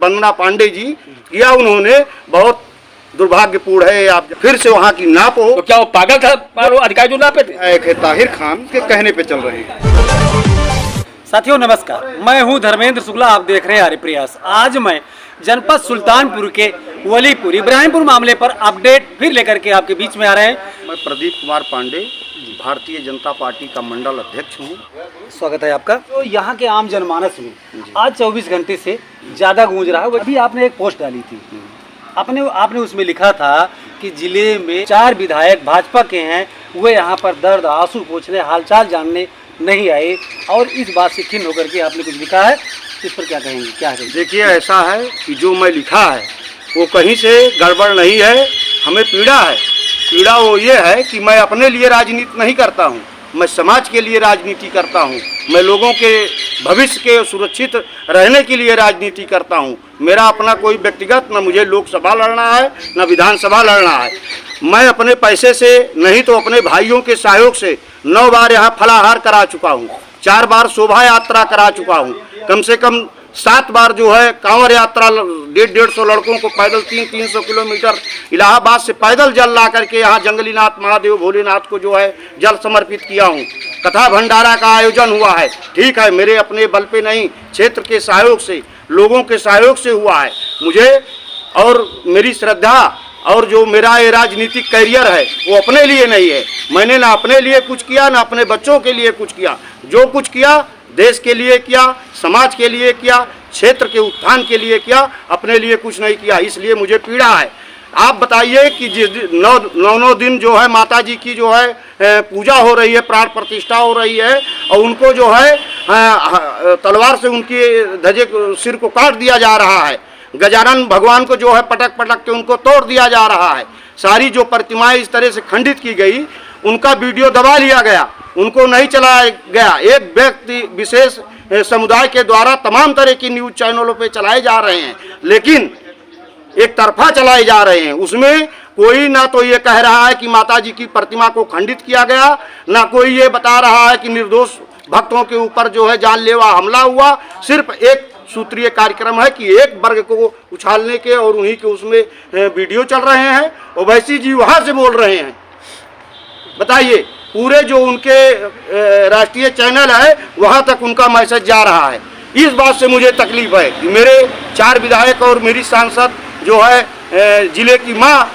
वंदना पांडे जी किया उन्होंने बहुत दुर्भाग्यपूर्ण है। आप फिर से वहाँ की नाप हो। तो क्या वो पागल था वो अधिकारी जो नापे थे? एक है ताहिर खान के कहने पे चल रहे हैं। साथियों नमस्कार, मैं हूं धर्मेंद्र शुक्ला, आप देख रहे हैं हरि प्रयास। आज मैं जनपद सुल्तानपुर के वलीपुर इब्राहिमपुर मामले पर अपडेट फिर लेकर के आपके बीच में आ रहे हैं। मैं प्रदीप कुमार पांडे, भारतीय जनता पार्टी का मंडल अध्यक्ष हूँ। स्वागत है आपका। तो यहाँ के आम जनमानस में आज 24 घंटे से ज़्यादा गूंज रहा है। अभी आपने एक पोस्ट डाली थी, आपने उसमें लिखा था कि जिले में 4 विधायक भाजपा के हैं, वे यहाँ पर दर्द आंसू पोंछने हालचाल जानने नहीं आए, और इस बात से खिन्न होकर के आपने कुछ लिखा है। इस पर क्या कहेंगे? क्या है? देखिए, ऐसा है कि जो मैं लिखा है वो कहीं से गड़बड़ नहीं है। हमें पीड़ा है। पीड़ा वो ये है कि मैं अपने लिए राजनीति नहीं करता हूँ, मैं समाज के लिए राजनीति करता हूँ। मैं लोगों के भविष्य के सुरक्षित रहने के लिए राजनीति करता हूँ। मेरा अपना कोई व्यक्तिगत, न मुझे लोकसभा लड़ना है न विधानसभा लड़ना है। मैं अपने पैसे से नहीं तो अपने भाइयों के सहयोग से 9 बार यहाँ फलाहार करा चुका हूँ, 4 बार शोभा यात्रा करा चुका हूँ, कम से कम 7 बार जो है कांवड़ यात्रा 150 लड़कों को पैदल 300 किलोमीटर इलाहाबाद से पैदल जल ला करके यहाँ जंगलीनाथ महादेव भोलेनाथ को जो है जल समर्पित किया हूँ। कथा भंडारा का आयोजन हुआ है। ठीक है, मेरे अपने बल पे नहीं, क्षेत्र के सहयोग से, लोगों के सहयोग से हुआ है। मुझे और मेरी श्रद्धा और जो मेरा ये राजनीतिक करियर है वो अपने लिए नहीं है। मैंने ना अपने लिए कुछ किया ना अपने बच्चों के लिए कुछ किया। जो कुछ किया देश के लिए किया, समाज के लिए किया, क्षेत्र के उत्थान के लिए किया, अपने लिए कुछ नहीं किया। इसलिए मुझे पीड़ा है। आप बताइए कि जिस 9 दिन जो है माता जी की जो है पूजा हो रही है, प्राण प्रतिष्ठा हो रही है, और उनको जो है तलवार से उनकी ध्वजे सिर को काट दिया जा रहा है। गजानन भगवान को जो है पटक पटक के उनको तोड़ दिया जा रहा है। सारी जो प्रतिमाएं इस तरह से खंडित की गई, उनका वीडियो दबा लिया गया, उनको नहीं चलाया गया। एक व्यक्ति विशेष समुदाय के द्वारा तमाम तरह की न्यूज़ चैनलों पे चलाए जा रहे हैं, लेकिन एक तरफा चलाए जा रहे हैं। उसमें कोई ना तो ये कह रहा है कि माता जी की प्रतिमा को खंडित किया गया, ना कोई ये बता रहा है कि निर्दोष भक्तों के ऊपर जो है जानलेवा हमला हुआ। सिर्फ एक सूत्रीय कार्यक्रम है कि एक वर्ग को उछालने के, और उन्हीं के उसमें वीडियो चल रहे हैं। ओवैसी जी वहाँ से बोल रहे हैं। बताइए, पूरे जो उनके राष्ट्रीय चैनल है वहाँ तक उनका मैसेज जा रहा है। इस बात से मुझे तकलीफ है कि मेरे 4 विधायक और मेरी सांसद जो है जिले की माँ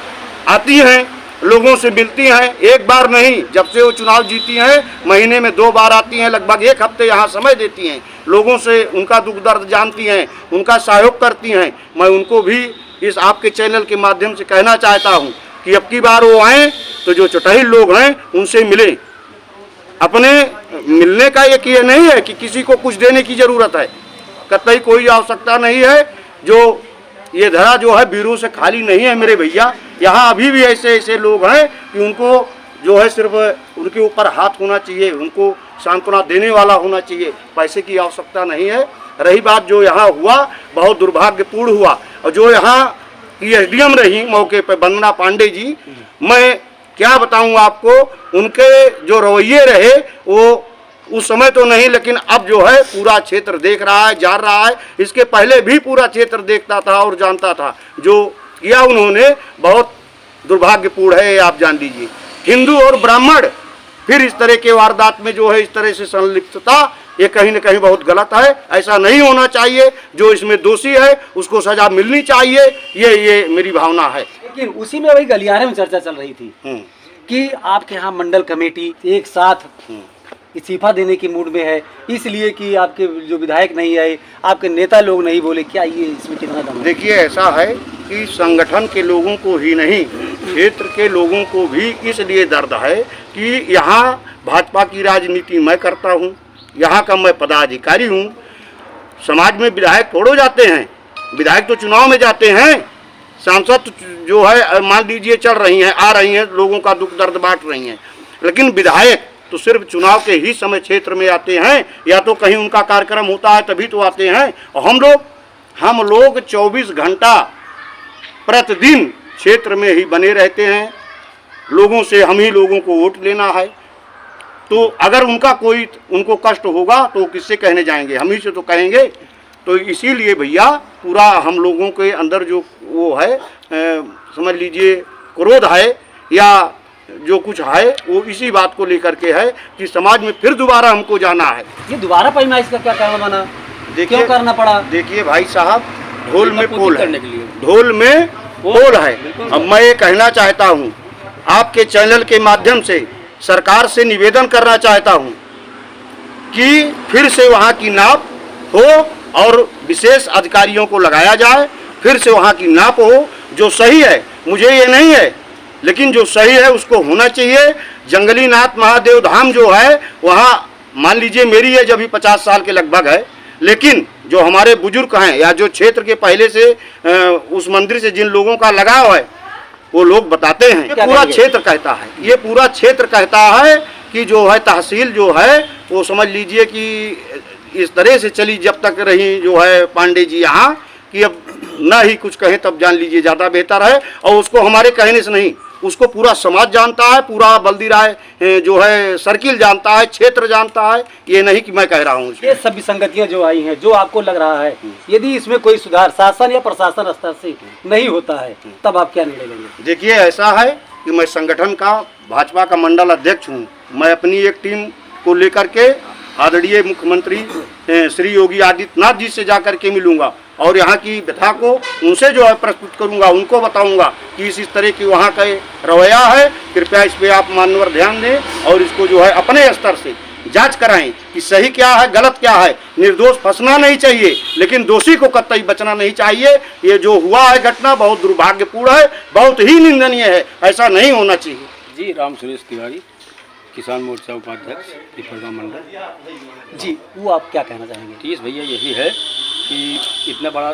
आती हैं, लोगों से मिलती हैं। एक बार नहीं, जब से वो चुनाव जीती हैं महीने में 2 बार आती हैं, लगभग 1 हफ्ते यहाँ समय देती हैं, लोगों से उनका दुख दर्द जानती हैं, उनका सहयोग करती हैं। मैं उनको भी इस आपके चैनल के माध्यम से कहना चाहता हूँ कि अब की बार वो आएँ तो जो चटैल लोग हैं उनसे मिलें। अपने मिलने का एक ये नहीं है कि किसी को कुछ देने की ज़रूरत है, कतई कोई आवश्यकता नहीं है। जो ये धरा जो है वीरों से खाली नहीं है मेरे भैया। यहाँ अभी भी ऐसे लोग हैं कि उनको जो है सिर्फ उनके ऊपर हाथ होना चाहिए, उनको सांत्वना देने वाला होना चाहिए, पैसे की आवश्यकता नहीं है। रही बात जो यहाँ हुआ, बहुत दुर्भाग्यपूर्ण हुआ। और जो यहाँ की SDM रही मौके पर वंदना पांडे जी, मैं क्या बताऊँ आपको, उनके जो रवैये रहे वो उस समय तो नहीं, लेकिन अब जो है पूरा क्षेत्र देख रहा है, जान रहा है। इसके पहले भी पूरा क्षेत्र देखता था और जानता था। जो किया उन्होंने बहुत दुर्भाग्यपूर्ण है, आप जान लीजिए। हिंदू और ब्राह्मण फिर इस तरह के वारदात में जो है इस तरह से संलिप्तता, ये कहीं न कहीं बहुत गलत है। ऐसा नहीं होना चाहिए। जो इसमें दोषी है उसको सजा मिलनी चाहिए, ये मेरी भावना है। लेकिन उसी में वही गलियारे में चर्चा चल रही थी कि आपके यहाँ मंडल कमेटी एक साथ इस्तीफा देने की मूड में है, इसलिए कि आपके जो विधायक नहीं आए, आपके नेता लोग नहीं बोले। क्या ये इसमें कितना दम है? देखिए, ऐसा है कि संगठन के लोगों को ही नहीं, क्षेत्र के लोगों को भी इसलिए दर्द है कि यहाँ भाजपा की राजनीति मैं करता हूँ, यहाँ का मैं पदाधिकारी हूँ। समाज में विधायक थोड़ो जाते हैं, विधायक तो चुनाव में जाते हैं। सांसद जो है मान लीजिए चल रही हैं, आ रही हैं, लोगों का दुख दर्द बांट रही हैं, लेकिन विधायक तो सिर्फ चुनाव के ही समय क्षेत्र में आते हैं, या तो कहीं उनका कार्यक्रम होता है तभी तो आते हैं। और हम लोग 24 घंटा प्रतिदिन क्षेत्र में ही बने रहते हैं। लोगों से हम ही लोगों को वोट लेना है। तो अगर उनको कष्ट होगा तो किससे कहने जाएंगे? हम ही से तो कहेंगे। तो इसीलिए भैया पूरा हम लोगों के अंदर जो वो है समझ लीजिए क्रोध है या जो कुछ है वो इसी बात को लेकर के है कि समाज में फिर दोबारा हमको जाना है। ये दोबारा पैमाइश का क्या कारण बना, देखिए क्यों करना पड़ा? देखिए भाई साहब, ढोल में पोल है, करने के लिए। ढोल में पोल है। अब मैं ये कहना चाहता हूँ, आपके चैनल के माध्यम से सरकार से निवेदन करना चाहता हूँ कि फिर से वहाँ की नाप हो और विशेष अधिकारियों को लगाया जाए, फिर से वहाँ की नाप हो। जो सही है, मुझे ये नहीं है, लेकिन जो सही है उसको होना चाहिए। जंगली नाथ महादेव धाम जो है वहाँ मान लीजिए मेरी एज अभी 50 साल के लगभग है, लेकिन जो हमारे बुजुर्ग हैं या जो क्षेत्र के पहले से उस मंदिर से जिन लोगों का लगाव है वो लोग बताते हैं, ये पूरा क्षेत्र कहता है, ये पूरा क्षेत्र कहता है कि जो है तहसील जो है वो समझ लीजिए कि इस तरह से चली जब तक रही जो है पांडे जी यहाँ कि अब न ही कुछ कहें तब जान लीजिए ज़्यादा बेहतर है। और उसको हमारे कहने से नहीं, उसको पूरा समाज जानता है, पूरा बल्दी राय जो है सर्किल जानता है, क्षेत्र जानता है। ये नहीं कि मैं कह रहा हूँ। ये सब विसंगतियां जो आई हैं, जो आपको लग रहा है यदि इसमें कोई सुधार शासन या प्रशासन स्तर से नहीं होता है तब आप क्या निर्णय लेंगे? देखिए ऐसा है कि मैं संगठन का भाजपा का मंडल अध्यक्ष हूँ। मैं अपनी एक टीम को लेकर के आदरणीय मुख्यमंत्री श्री योगी आदित्यनाथ जी से जाकर के मिलूंगा और यहाँ की व्यथा को उनसे जो है प्रस्तुत करूंगा, उनको बताऊंगा कि इस तरह की वहाँ का रवैया है, कृपया इस पे आप मान्यवर ध्यान दें और इसको जो है अपने स्तर से जांच कराएं कि सही क्या है गलत क्या है। निर्दोष फंसना नहीं चाहिए, लेकिन दोषी को कतई बचना नहीं चाहिए। ये जो हुआ है घटना बहुत दुर्भाग्यपूर्ण है, बहुत ही निंदनीय है, ऐसा नहीं होना चाहिए। जी, राम सुरेश तिवारी, किसान मोर्चा उपाध्यक्ष पिपरगांव मंडल। जी, वो आप क्या कहना चाहेंगे? ठीक भैया, यही है कि इतना बड़ा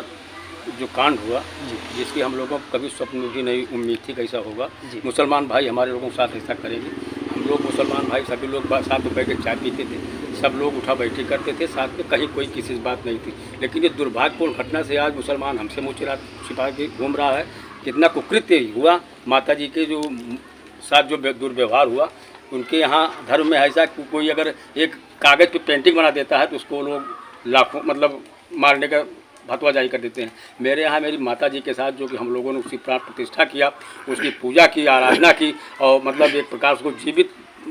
जो कांड हुआ जिसकी हम लोगों को कभी स्वप्न भी नहीं उम्मीद थी कैसा होगा। मुसलमान भाई हमारे लोगों के साथ ऐसा करेंगे। हम लोग मुसलमान भाई सभी लोग साथ में बैठ के चाय पीते थे, सब लोग उठा बैठी करते थे साथ में, कहीं कोई किसी से बात नहीं थी। लेकिन ये दुर्भाग्यपूर्ण घटना से आज मुसलमान हमसे मुँह छिपा के घूम रहा है। कितना कुकृत्य हुआ, माता जी के जो साथ जो दुर्व्यवहार हुआ। उनके यहाँ धर्म में ऐसा कोई अगर एक कागज़ पे पेंटिंग बना देता है तो उसको लोग लाखों मतलब मारने का भतवा जारी कर देते हैं। मेरे यहाँ मेरी माता जी के साथ जो कि हम लोगों ने उसकी प्राण प्रतिष्ठा किया, उसकी पूजा की, आराधना की और मतलब एक प्रकार उसको जीवित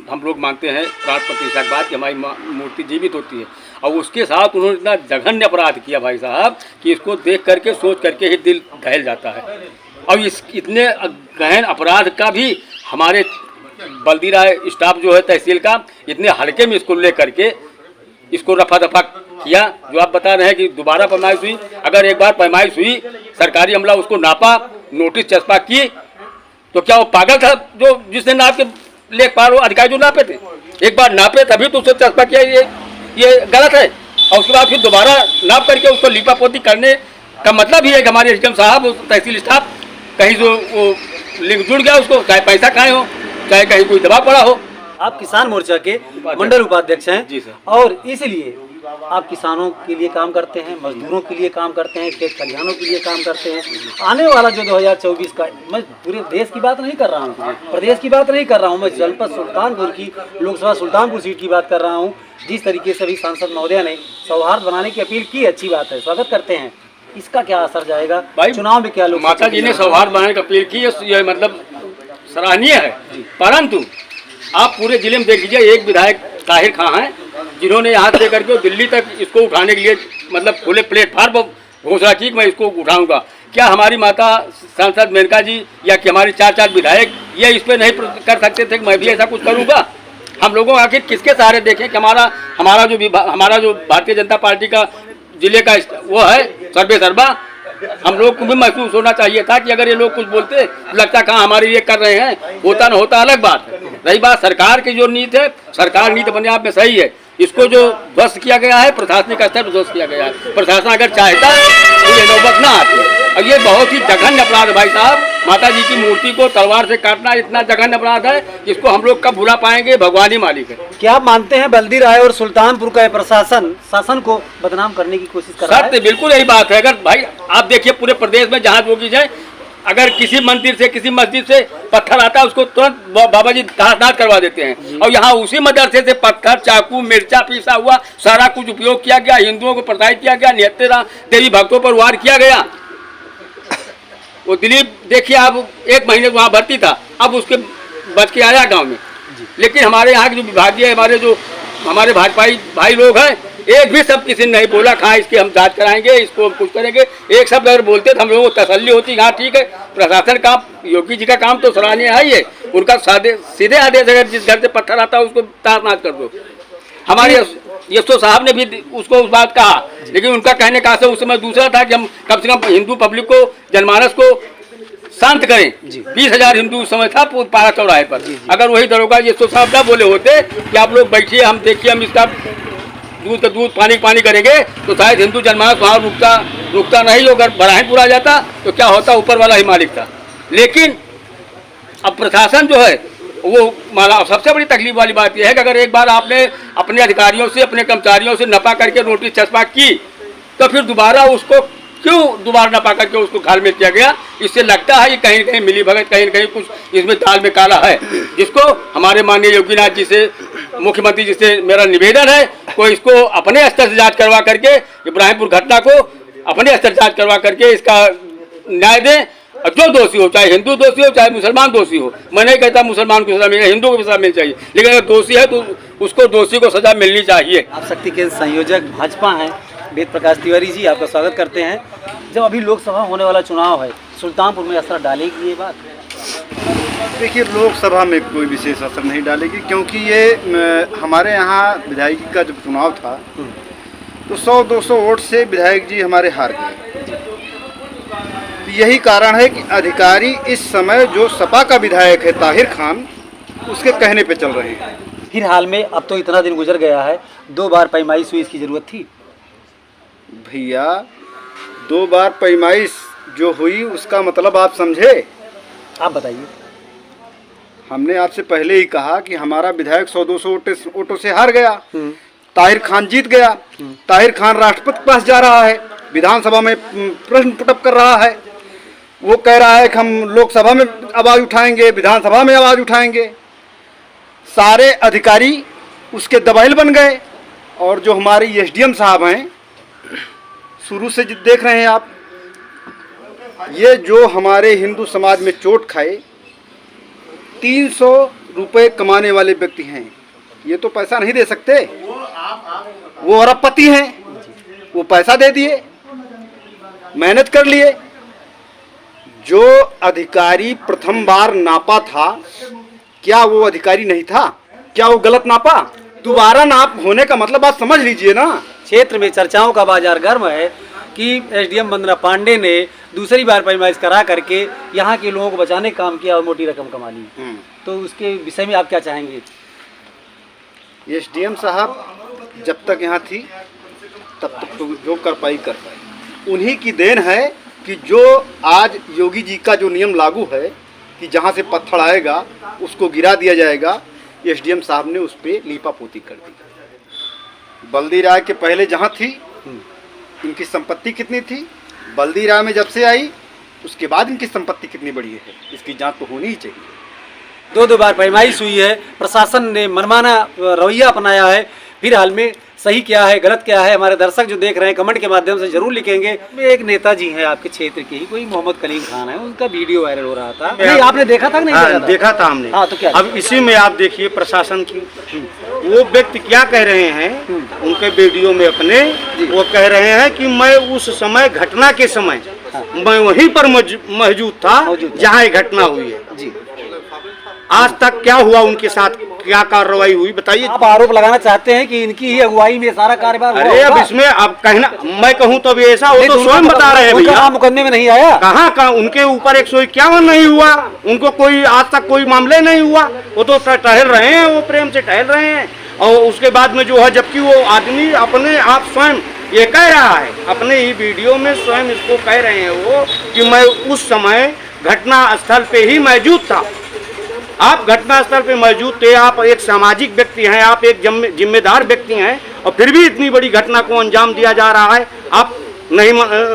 हम लोग मानते हैं प्राण प्रतिष्ठा के बाद कि हमारी मूर्ति जीवित होती है। और उसके साथ उन्होंने इतना जघन्य अपराध किया भाई साहब कि इसको देख करके सोच करके ही दिल दहल जाता है। और इस इतने गहन अपराध का भी हमारे बल्दी राय स्टाफ जो है तहसील का इतने हल्के में इसको ले करके इसको रफा दफा किया। जो आप बता रहे हैं कि दोबारा पैमाइश हुई, अगर एक बार पैमाइश हुई, सरकारी अमला उसको नापा, नोटिस चस्पा की, तो क्या वो पागल था जो जिसने नाप के लेखपाल वो अधिकारी जो नापे थे? एक बार नापे तभी तो उसको चस्पा किया, ये गलत है। और उसके बाद फिर दोबारा नाप करके उसको लीपापोती करने का मतलब ही है कि हमारे एसडीएम साहब तहसील स्टाफ कहीं जो वो लिंक जुड़ गया उसको, चाहे पैसा खाए हो चाहे कहीं कोई दबाव पड़ा हो। आप किसान मोर्चा के मंडल उपाध्यक्ष हैं जी सर, और इसलिए आप किसानों के लिए काम करते हैं, मजदूरों के लिए काम करते हैं, खेत खलिहानों के लिए काम करते हैं। आने वाला जो 2024 का, मैं पूरे देश की बात नहीं कर रहा हूँ, प्रदेश की बात नहीं कर रहा हूँ, मैं जनपद सुल्तानपुर की लोकसभा सुल्तानपुर सीट की बात कर रहा हूँ। जिस तरीके से अभी सांसद महोदय ने सौहार्द बनाने की अपील की, अच्छी बात है, स्वागत करते हैं। इसका क्या असर जाएगा भाई चुनाव में? क्या लोग माता जी ने सौहार्द बनाने की अपील की, ये मतलब सराहनीय है। परंतु आप पूरे जिले में देख लीजिए, एक विधायक ताहिर खां हैं जिन्होंने यहाँ से करके दिल्ली तक इसको उठाने के लिए मतलब खुले प्लेटफार्म पर घोषणा की कि मैं इसको उठाऊंगा। क्या हमारी माता सांसद मेनका जी या कि हमारे 4 विधायक ये इस पर नहीं कर सकते थे कि मैं भी ऐसा कुछ करूंगा? हम लोगों आखिर किसके सहारे देखें कि हमारा जो भारतीय जनता पार्टी का जिले का वो है सर्वे सर्वा, हम लोग को भी महसूस होना चाहिए था कि अगर ये लोग कुछ बोलते लगता कहाँ हमारे लिए कर रहे हैं, होता न होता अलग बात है। रही बात सरकार की जो नीति है, सरकार नीति अपने आप में सही है, इसको जो ध्वस्त किया गया है प्रशासनिक स्तर पर ध्वस्त किया गया है। प्रशासन अगर चाहता तो ये नौबत ना आती। और ये बहुत ही जघन्य अपराध भाई साहब, माता जी की मूर्ति को तलवार से काटना इतना जघन्य अपराध है जिसको हम लोग कब भुला पाएंगे, भगवान ही मालिक है। क्या आप मानते हैं बल्दी राय और सुल्तानपुर का प्रशासन शासन को बदनाम करने की कोशिश कर रहा है? सत्य बिल्कुल यही बात है। अगर भाई आप देखिए पूरे प्रदेश में जहाँ जो की जाए अगर किसी मंदिर से किसी मस्जिद से पत्थर आता है उसको तुरंत बाबा जी दाह करवा देते हैं। और यहाँ उसी मदरसे से पत्थर, चाकू, मिर्चा पीसा हुआ सारा कुछ उपयोग किया गया, हिंदुओं को प्रताड़ित किया गया, निहत्थे देवी भक्तों पर वार किया गया। वो दिलीप देखिए आप 1 महीने वहाँ भर्ती था, अब उसके बच के आया गाँव में। लेकिन हमारे यहाँ के जो विभागीय हमारे भाजपाई भाई लोग हैं, एक भी शब्द किसी ने नहीं बोला कहाँ इसकी हम जांच कराएंगे, इसको हम कुछ करेंगे। एक शब्द अगर बोलते तो हम लोगों को तसल्ली होती, हाँ ठीक है प्रशासन का, योगी जी का काम तो सराहनीय है ही है, उनका सीधे आदेश अगर जिस घर से पत्थर आता है उसको तार कर दो। हमारे यशो साहब ने भी उसको उस बात कहा, लेकिन उनका कहने का उस समय दूसरा था कि हम कम से कम हिंदू पब्लिक को, जनमानस को शांत करें। 20,000 हिंदू उस समय था पारा चौराहे पर। अगर वही दरोगा यशो साहब ना बोले होते कि आप लोग बैठिए, हम देखिए, हम इसका दूध का दूध, पानी पानी करेंगे, तो शायद हिंदू जनमानस वहाँ रुकता नहीं। अगर बराहनपुर आ जाता तो क्या होता, ऊपर वाला ही मालिक था। लेकिन अब प्रशासन जो है वो माला, सबसे बड़ी तकलीफ वाली बात यह है कि अगर एक बार आपने अपने अधिकारियों से, अपने कर्मचारियों से नपा करके नोटिस चस्पा की, तो फिर दोबारा उसको क्यों दोबारा नपा करके उसको घाल में किया गया। इससे लगता है कि कहीं कहीं मिली भगत, कहीं कहीं कुछ इसमें दाल में काला है, जिसको हमारे माननीय योगीनाथ जी से, मुख्यमंत्री जी से मेरा निवेदन है, कोई इसको अपने स्तर से जांच करवा करके, इब्राहिमपुर घटना को अपने स्तर से जांच करवा करके इसका न्याय दें। जो दोषी हो, चाहे हिंदू दोषी हो चाहे मुसलमान दोषी हो, मैं नहीं कहता मुसलमान को सजा मिले, हिंदू को सजा मिलनी चाहिए, लेकिन अगर दोषी है तो उसको दोषी को सजा मिलनी चाहिए। आप शक्ति केंद्र संयोजक भाजपा हैं वेद प्रकाश तिवारी जी, आपका स्वागत करते हैं। जब अभी लोकसभा होने वाला चुनाव है, सुल्तानपुर में असर डालेगी ये बात? देखिए, लोकसभा में कोई विशेष असर नहीं डालेगी, क्योंकि ये हमारे यहाँ विधायक का जब चुनाव था तो 100-200 वोट से विधायक जी हमारे हार गए। यही कारण है कि अधिकारी इस समय जो सपा का विधायक है ताहिर खान, उसके कहने पे चल रहे हैं। फिर हाल में अब तो इतना दिन गुजर गया है, 2 बार पैमाइश हुई, इसकी ज़रूरत थी? भैया 2 बार पैमाइश जो हुई उसका मतलब आप समझे? आप बताइए। हमने आपसे पहले ही कहा कि हमारा विधायक 100-200 वोटों से हार गया, ताहिर खान जीत गया। ताहिर खान राष्ट्रपति के पास जा रहा है, विधानसभा में प्रश्न पुटअप कर रहा है, वो कह रहा है कि हम लोकसभा में आवाज़ उठाएंगे, विधानसभा में आवाज़ उठाएंगे। सारे अधिकारी उसके दबाइल बन गए। और जो हमारे एसडीएम साहब हैं, शुरू से देख रहे हैं आप, ये जो हमारे हिंदू समाज में चोट खाए 300 रुपये कमाने वाले व्यक्ति हैं, ये तो पैसा नहीं दे सकते। वो अरबपति हैं, वो पैसा दे दिए, मेहनत कर लिए। जो अधिकारी प्रथम बार नापा था, क्या वो अधिकारी नहीं था? क्या वो गलत नापा? दोबारा नाप होने का मतलब आप समझ लीजिए ना। क्षेत्र में चर्चाओं का बाजार गर्म है कि एसडीएम वंदना पांडे ने दूसरी बार पैमाइश करा करके यहाँ के लोगों को बचाने का काम किया और मोटी रकम कमा ली। तो उसके विषय में आप क्या चाहेंगे? एसडीएम साहब जब तक यहाँ थी तब तक तो जो कर पाई। उन्हीं की देन है कि जो आज योगी जी का जो नियम लागू है कि जहाँ से पत्थर आएगा उसको गिरा दिया जाएगा, एसडीएम साहब ने उस पर लीपापोती कर दी। बल्दी राय के पहले जहाँ थी इनकी संपत्ति कितनी थी, बल्दी राय में जब से आई उसके बाद इनकी संपत्ति कितनी बड़ी है, इसकी जांच तो होनी ही चाहिए। 2 बार पैमाइश हुई है, प्रशासन ने मनमाना रवैया अपनाया है। फिर हाल में सही क्या है, गलत क्या है, हमारे दर्शक जो देख रहे हैं कमेंट के माध्यम से जरूर लिखेंगे। एक नेताजी हैं आपके क्षेत्र के ही, कोई मोहम्मद कलीम खान है, उनका वीडियो वायरल हो रहा था। नहीं, आपने देखा था कि नहीं? हाँ, देखा था हमने। हाँ, तो क्या? अब इसी में आप देखिए प्रशासन की वो व्यक्ति क्या कह रहे हैं उनके वीडियो में अपने, वो कह रहे हैं कि मैं उस समय घटना के समय मैं वहीं पर मौजूद था जहाँ ये घटना हुई है। जी, आज तक क्या हुआ उनके साथ, क्या कार्रवाई हुई बताइए। आप आरोप लगाना चाहते हैं कि इनकी ही अगुवाई में सारा कारोबार? अरे अब इसमें अब कहना, मैं कहूँ तो अभी ऐसा, वो तो स्वयं बता रहे हैं भैया। मुकदमे में नहीं आया? कहाँ उनके ऊपर 151 नहीं हुआ, उनको कोई आज तक कोई मामले नहीं हुआ। वो तो टहल रहे हैं, वो प्रेम से टहल रहे हैं। और उसके बाद में जो है, जबकि वो आदमी अपने आप स्वयं ये कह रहा है, अपने ही वीडियो में स्वयं इसको कह रहे हैं वो कि मैं उस समय घटना स्थल पे ही मौजूद था। आप घटना स्थल पे मौजूद थे, आप एक सामाजिक व्यक्ति हैं, आप एक जिम्मेदार व्यक्ति हैं, और फिर भी इतनी बड़ी घटना को अंजाम दिया जा रहा है। आप नहीं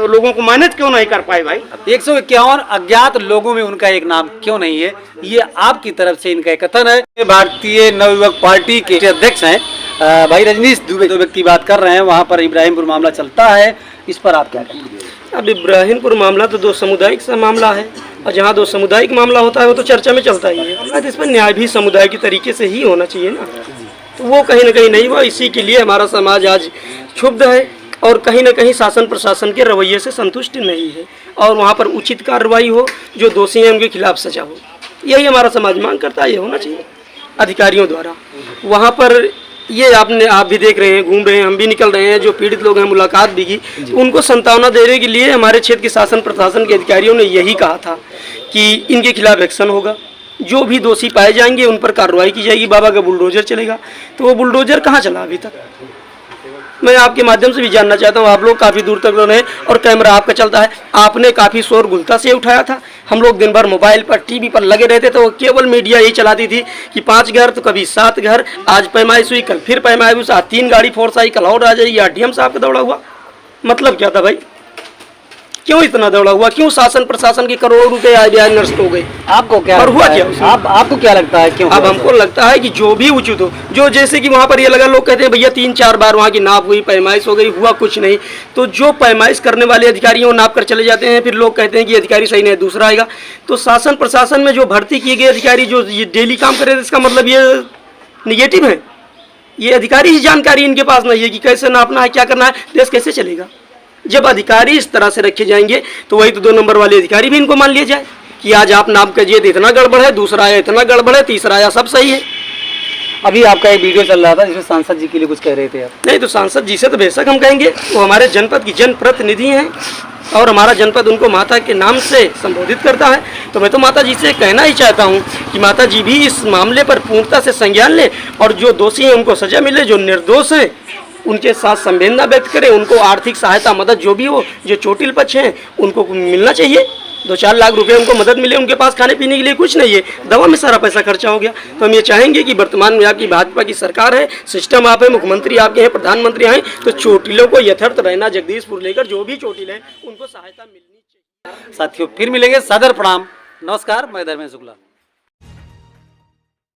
लोगों को मैनेज क्यों नहीं कर पाए भाई? 151 अज्ञात लोगों में उनका एक नाम क्यों नहीं है, ये आपकी तरफ से इनका एक कथन है। भारतीय नवयुवक पार्टी के अध्यक्ष हैं भाई रजनीश दुबे, दो व्यक्ति बात कर रहे हैं। वहाँ पर इब्राहिमपुर मामला चलता है, इस पर आप क्या कहेंगे? अब इब्राहिमपुर मामला तो दो सामुदायिक सा मामला है, और जहाँ दो सामुदायिक मामला होता है वो तो चर्चा में चलता ही है। इस पर न्याय भी समुदाय के तरीके से ही होना चाहिए ना, तो वो कहीं ना कहीं नहीं हुआ। इसी के लिए हमारा समाज आज क्षुब्ध है और कहीं ना कहीं शासन प्रशासन के रवैये से संतुष्ट नहीं है, और वहाँ पर उचित कार्रवाई हो, जो दोषी हैं उनके खिलाफ सजा हो, यही हमारा समाज मांग करता है। ये होना चाहिए अधिकारियों द्वारा। वहाँ पर ये आप भी देख रहे हैं, घूम रहे हैं, हम भी निकल रहे हैं, जो पीड़ित लोग हैं मुलाकात भी की, उनको सांत्वना देने के लिए हमारे क्षेत्र के शासन प्रशासन के अधिकारियों ने यही कहा था कि इनके खिलाफ एक्शन होगा, जो भी दोषी पाए जाएंगे उन पर कार्रवाई की जाएगी। बाबा का बुलडोजर चलेगा, तो वो बुलडोजर कहाँ चला अभी तक? मैं आपके माध्यम से भी जानना चाहता हूँ, आप लोग काफ़ी दूर तक रहे और कैमरा आपका चलता है, आपने काफ़ी शोर गुलता से उठाया था। हम लोग दिन भर मोबाइल पर टीवी पर लगे रहते थे, वो केवल मीडिया यही चलाती थी कि 5 घर तो कभी 7 घर, आज पैमाइश हुई, कल फिर पैमाइश हुई, आज 3 गाड़ी फोर्स आई, कल और आ जाएगी, आरडीएम साहब का दौड़ा हुआ। मतलब क्या था भाई? क्यों इतना दौड़ा हुआ? क्यों शासन प्रशासन के करोड़ों रुपए आय व्यय नष्ट हो गए? आपको क्या और हुआ लगता है? क्या? आपको क्या लगता है क्यों? अब हमको लगता है कि जो भी उचित हो, जो जैसे कि वहाँ पर ये लगा, लोग कहते हैं भैया 3-4 बार वहाँ की नाप हुई, पैमाइश हो गई, हुआ कुछ नहीं, तो जो पैमाइश करने वाले अधिकारी वो नाप कर चले जाते हैं, फिर लोग कहते हैं कि अधिकारी सही नहीं है, दूसरा आएगा। तो शासन प्रशासन में जो भर्ती किए गए अधिकारी जो ये डेली काम करे, इसका मतलब ये निगेटिव है। ये अधिकारी ही जानकारी इनके पास नहीं है कि कैसे नापना है, क्या करना है, देश कैसे चलेगा? जब अधिकारी इस तरह से रखे जाएंगे तो वही तो 2 नंबर वाले अधिकारी भी इनको मान लिया जाए कि आज आप नाप कीजिए तो इतना गड़बड़ है, दूसरा आया इतना गड़बड़ है, तीसरा आया सब सही है। अभी आपका एक वीडियो चल रहा था जिसमें सांसद जी के लिए कुछ कह रहे थे आप। नहीं, तो सांसद जी से तो बेशक हम कहेंगे, वो हमारे जनपद की जनप्रतिनिधि हैं और हमारा जनपद उनको माता के नाम से संबोधित करता है। तो मैं तो माता जी से कहना ही चाहता हूँ कि माता जी भी इस मामले पर पूर्णता से संज्ञान लें और जो दोषी हैं उनको सजा मिले, जो निर्दोष हैं उनके साथ संवेदना व्यक्त करें, उनको आर्थिक सहायता मदद जो भी हो, जो चोटिल पक्ष हैं उनको मिलना चाहिए। 2-4 लाख रुपए उनको मदद मिले, उनके पास खाने पीने के लिए कुछ नहीं है, दवा में सारा पैसा खर्चा हो गया। तो हम ये चाहेंगे कि वर्तमान में आपकी भाजपा की सरकार है, सिस्टम आप है, मुख्यमंत्री आपके हैं, प्रधानमंत्री हैं, तो चोटिलों को यथार्थ रहना, जगदीशपुर लेकर जो भी चोटिल हैं उनको सहायता मिलनी चाहिए। साथियों फिर मिलेंगे, सादर प्रणाम, नमस्कार, मैं धर्मेंद्र शुक्ला।